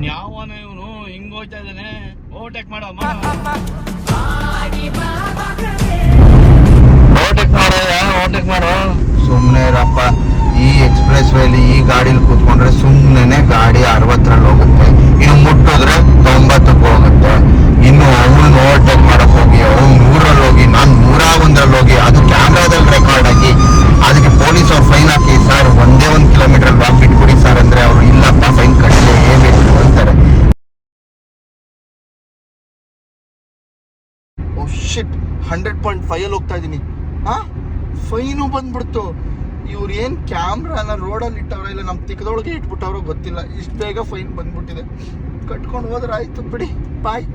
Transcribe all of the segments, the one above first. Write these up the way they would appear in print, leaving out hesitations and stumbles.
ಯಾವನ ಇವನು ಹಿಂಗ್ ಹೋಗ್ತಾ ಇದ್ದಾನೆ. ಓವರ್ಟೇಕ್ ಮಾಡೋ ಓವರ್ಟೇಕ್ ಮಾಡೋ. ಸುಮ್ನೆ ಇರಪ್ಪ. ಈ ಎಕ್ಸ್ಪ್ರೆಸ್ ವೇಲಿ ಈ ಗಾಡಿಲಿ ಕೂತ್ಕೊಂಡ್ರೆ ಸುಮ್ನೆ ಗಾಡಿ 60ರಲ್ಲಿ ಹೋಗುತ್ತೆ, ಇನ್ನು ಮುಟ್ಟಿದ್ರೆ 90ಕ್ಕೆ ಹೋಗುತ್ತೆ. ಇನ್ನು ಅವನು ಓವರ್ಟೇಕ್ ಮಾಡಕ್ ಹೋಗಿ ಅವ್ನು 100ರಲ್ಲಿ ಹೋಗಿ ನಾನು 101ರಲ್ಲಿ ಹೋಗಿ ಅದು ಕ್ಯಾಮ್ರಾದಲ್ಲಿ ರೆಕಾರ್ಡ್ ಆಗಿ ಅದಕ್ಕೆ ಪೊಲೀಸ್ ಅವ್ರು ಫೈನ್ ಹಾಕಿ ಸರ್ ಒಂದೇ 1 ಕಿಲೋಮೀಟರ್ ಲಾಂಗ್ ಬಿಟ್ಬಿಡಿ ಸರ್ ಅಂದ್ರೆ ಅವರು ಇಲ್ಲಪ್ಪ ಫೈನ್ ಕಟ್ಟಲೇಬೇಕು ಅಂತಾರೆ. ಓ ಶಿಟ್, 100.5 ಹೋಗ್ತಾ ಇದೀನಿ. ಫೈನು ಬಂದ್ಬಿಡ್ತು. ಇವ್ರು ಏನ್ ಕ್ಯಾಮ್ರಾನ ರೋಡಲ್ಲಿ ಇಟ್ಟವ್ರ ಇಲ್ಲ ನಮ್ ತಿಕ್ಕದೊಳಗೆ ಇಟ್ಬಿಟ್ಟವ್ರೋ ಗೊತ್ತಿಲ್ಲ. ಇಷ್ಟು ಬೇಗ ಫೈನ್ ಬಂದ್ಬಿಟ್ಟಿದೆ. ಕಟ್ಕೊಂಡು ಹೋದ್ರೆ ಆಯ್ತು ಬಿಡಿ, ಬಾಯ್.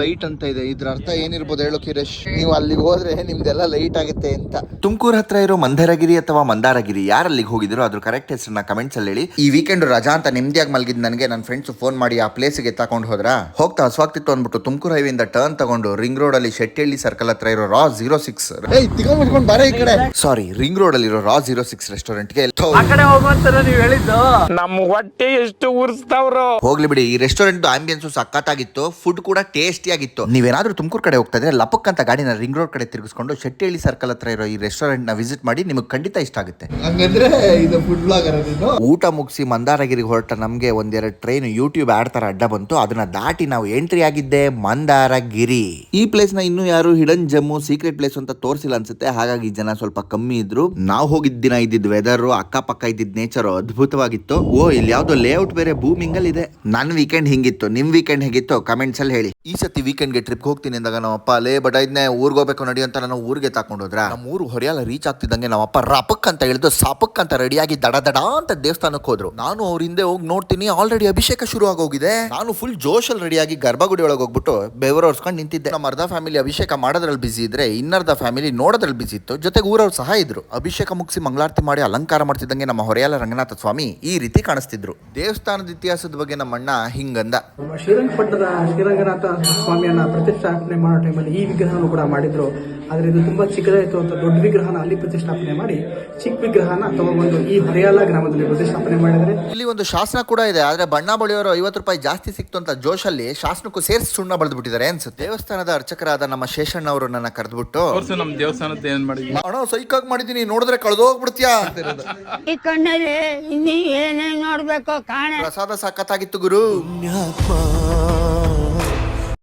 ಲೈಟ್ ಅಂತ ಇದೆ, ಇದ್ರ ಅರ್ಥ ಏನಿರ್ಬೋದು ಹೇಳೋ ಕಿರೇಶ್? ನೀವು ಅಲ್ಲಿಗೆ ಹೋದ್ರೆ ನಿಮ್ದೆಲ್ಲ ಲೈಟ್ ಆಗುತ್ತೆ ಅಂತ. ತುಮಕೂರು ಹತ್ರ ಇರೋ ಮಂದರಗಿರಿ ಅಥವಾ ಮಂದಾರಗಿರಿ ಯಾರಲ್ಲಿಗೆ ಹೋಗಿದ್ರು ಅದ್ರ ಕರೆಕ್ಟ್ ಹೆಸರನ್ನ ಕಮೆಂಟ್ಸ್ ಅಲ್ಲಿ ಹೇಳಿ. ಈ ವೀಕೆಂಡ್ ರಜಾ ಅಂತ ನೆಮ್ಮದಿಯಾಗಿ ಮಲಗಿದ್ ನನಗೆ ನನ್ನ ಫ್ರೆಂಡ್ಸ್ ಫೋನ್ ಮಾಡಿ ಆ ಪ್ಲೇಸ್ಗೆ ತಗೊಂಡು ಹೋದ್ರ. ಹೋಗ್ತಾ ಹಸುವಾಗ್ತಿತ್ತು ಅಂದ್ಬಿಟ್ಟು ತುಮಕೂರು ಹೈವೇ ಇಂದ ಟರ್ನ್ ತಗೊಂಡು ರಿಂಗ್ ರೋಡ್ ಅಲ್ಲಿ ಶೆಟ್ಟಿಹಳ್ಳಿ ಸರ್ಕಲ್ ಹತ್ರ ಇರೋ ರಾ 06 ಸಾರಿ ರಿಂಗ್ ರೋಡ್ ಅಲ್ಲಿ ಇರೋ ರಾ 06 ರೆಸ್ಟೋರೆಂಟ್ಗೆ ನಮ್ಮ ಹೊಟ್ಟೆ ಎಷ್ಟು ಉರ್ಸ್ತಾವ್ರು. ಹೋಗ್ಲಿ ಬಿಡಿ, ಈ ರೆಸ್ಟೋರೆಂಟ್ ಆಂಬಿಯನ್ಸ್ ಸಖತ್ತಾಗಿತ್ತು, ಫುಡ್ ಕೂಡ ಟೇಸ್ಟಿ ಆಗಿತ್ತು. ನೀವೇನಾದ್ರೂ ತುಮಕೂರು ಕಡೆ ಹೋಗ್ತಾ ಇದ್ರೆ ಲಪಕ್ ಅಂತ ಗಾಡಿನ ರಿಂಗ್ ರೋಡ್ ಕಡೆ ತಿರುಗಿಸ್ಕೊಂಡು ಶೆಟ್ಟಿಹಳ್ಳಿ ಸರ್ಕಲ್ ಹತ್ರ ಇರೋ ಈ ರೆಸ್ಟೋರೆಂಟ್ ನ ವಿಸಿಟ್ ಮಾಡಿ, ನಿಮಗೆ ಖಂಡಿತ ಇಷ್ಟ ಆಗುತ್ತೆ. ಊಟ ಮುಗಿಸಿ ಮಂದಾರಗಿರಿಗೆ ಹೊರಟ ನಮ್ಗೆ ಒಂದೆರಡು ಟ್ರೈನ್ ಯೂಟ್ಯೂಬ್ ಆಡ್ ತರ ಅಡ್ಡ ಬಂತು. ಅದನ್ನ ದಾಟಿ ನಾವು ಎಂಟ್ರಿ ಆಗಿದ್ದೆ ಮಂದಾರಗಿರಿ. ಈ ಪ್ಲೇಸ್ ನ ಇನ್ನೂ ಯಾರು ಹಿಡನ್ ಜಮ್ಮು ಸೀಕ್ರೆಟ್ ಪ್ಲೇಸ್ ಅಂತ ತೋರಿಸಿಲ್ಲ ಅನ್ಸುತ್ತೆ, ಹಾಗಾಗಿ ಜನ ಸ್ವಲ್ಪ ಕಮ್ಮಿ ಇದ್ರು. ನಾವು ಹೋಗಿದ್ದ ದಿನ ಇದ್ದಿದ್ ವೆದರ್, ಅಕ್ಕಪಕ್ಕ ಇದ್ದಿದ್ ನೇಚರ್ ಅದ್ಭುತವಾಗಿತ್ತು. ಓ, ಇಲ್ಲಿ ಯಾವ್ದೋ ಲೇಔಟ್ ಬೇರೆ ಬೂಮಿಂಗ್ ಅಲ್ಲಿ ಇದೆ. ನನ್ ವೀಕೆಂಡ್ ಹಿಂಗಿತ್ತು, ನಿಮ್ ವೀಕೆಂಡ್ ಹೇಗಿತ್ತು ಕಮೆಂಟ್ಸ್ ಅಲ್ಲಿ ಹೇಳಿ. ಈ ಸತಿ ವೀಕೆಂಡ್ಗೆ ಟ್ರಿಪ್ ಹೋಗ್ತೀನಿ ಅಂದಾಗ ನಮ್ಮಪ್ಪ ಲೇ ಬಟ್ ಇದನ್ನೇ ಊರ್ಗ್ ಹೋಗ್ಬೇಕು ನಡಿ ಅಂತ ನಾನು ಊರಿಗೆ ತಾಕೊಂಡೋದ್ರ. ನಮ್ಮ ಊರು ಹೊರೆಯಲ್ಲ ರೀಚ್ ಆಗ್ತಿದ್ದಂಗೆ ನಮ್ಮಪ್ಪ ರಪಕ್ ಅಂತ ಇಳಿದು ಸಾಪಕ್ ಅಂತ ರೆಡಿಯಾಗಿ ದಡ ಅಂತ ದೇವಸ್ಥಾನಕ್ಕೆ ಹೋದ್ರು. ನಾನು ಅವ್ರ ಹಿಂದೆ ಹೋಗಿ ನೋಡ್ತೀನಿ, ಆಲ್ರೆಡಿ ಅಭಿಷೇಕ ಶುರು ಆಗೋಗಿದೆ. ನಾನು ಫುಲ್ ಜೋಶಲ್ಲಿ ರೆಡಿಯಾಗಿ ಗರ್ಭಗುಡಿ ಒಳಗೆ ಹೋಗ್ಬಿಟ್ಟು ಬೆವರು ಹೊರ್ಸ್ಕೊಂಡು ನಿಂತಿದ್ದೆ. ನಮ್ಮ ಅರ್ಧ ಫ್ಯಾಮಿಲಿ ಅಭಿಷೇಕ ಮಾಡೋದ್ರಲ್ಲಿ ಬಿಸಿ ಇದ್ರೆ, ಇನ್ನರ್ಧ ಫ್ಯಾಮಿಲಿ ನೋಡೋದ್ರಲ್ಲಿ ಬಿಸಿ ಇತ್ತು. ಜೊತೆಗೆ ಊರವ್ರು ಸಹ ಇದ್ರು. ಅಭಿಷೇಕ ಮುಗಿಸಿ ಮಂಗಳಾರತಿ ಮಾಡಿ ಅಲಂಕಾರ ಮಾಡ್ತಿದ್ದಂಗೆ ನಮ್ಮ ಹೊರೆಯಲ್ಲ ರಂಗನಾಥ ಸ್ವಾಮಿ ಈ ರೀತಿ ಕಾಣಿಸ್ತಿದ್ರು. ದೇವಸ್ಥಾನದ ಇತಿಹಾಸದ ಬಗ್ಗೆ ನಮ್ಮಣ್ಣ ಹಿಂಗಂದ. ಶ್ರೀರಂಗಪಟ್ಟಣದ ಶ್ರೀರಂಗನಾಥ ಸ್ವಾಮಿಯನ್ನ ಪ್ರತಿಷ್ಠಾಪನೆ ಮಾಡೋ ಟೈಮಲ್ಲಿ ಈ ವಿಗ್ರಹನೂ ಕೂಡ ಮಾಡಿದ್ರು. ಆದ್ರೆ ಇದು ತುಂಬಾ ಚಿಕ್ಕದಾಯಿತು ಅಂತ ದೊಡ್ಡ ವಿಗ್ರಹನ ಅಲ್ಲಿ ಪ್ರತಿಷ್ಠಾಪನೆ ಮಾಡಿ ಚಿಕ್ಕ ವಿಗ್ರಹನ ತಗೊಂಡ್ಬಂದು ಈ ಹೊರೆಯಾಲ ಗ್ರಾಮದಲ್ಲಿ ಪ್ರತಿಷ್ಠಾಪನೆ ಮಾಡಿದ್ರೆ. ಇಲ್ಲಿ ಒಂದು ಶಾಸನ ಕೂಡ ಇದೆ, ಆದ್ರೆ ಬಣ್ಣ ಬಳಿಯೋರು 50 ರೂಪಾಯಿ ಜಾಸ್ತಿ ಸಿಕ್ತು ಅಂತ ಜೋಶಲ್ಲಿ ಶಾಸನಕ್ಕೂ ಸೇರಿಸಿ ಸುಣ್ಣ ಬಳ್ದು ಬಿಟ್ಟಿದ್ದಾರೆ ಅನ್ಸುತ್ತೆ. ದೇವಸ್ಥಾನದ ಅರ್ಚಕರಾದ ನಮ್ಮ ಶೇಷಣ್ಣ ಅವರು ನನ್ನ ಕರೆದ್ಬಿಟ್ಟು ನಮ್ಮ ದೇವಸ್ಥಾನದ ಏನ್ ಮಾಡಿ ಅಣ್ಣ ಸೈಕಾಗಿ ಮಾಡಿದೀನಿ, ನೋಡಿದ್ರೆ ಕಳೆದೋಗ್ಬಿಡ್ತೀಯಾ ಅಂತ ಈ ಕಣ್ಣಲ್ಲಿ ಇನ್ನೀ ಏನೇನ್ ನೋಡ್ಬೇಕು ಕಾಣ. ಪ್ರಸಾದ ಸಖತ್ತಾಗಿತ್ತು ಗುರು.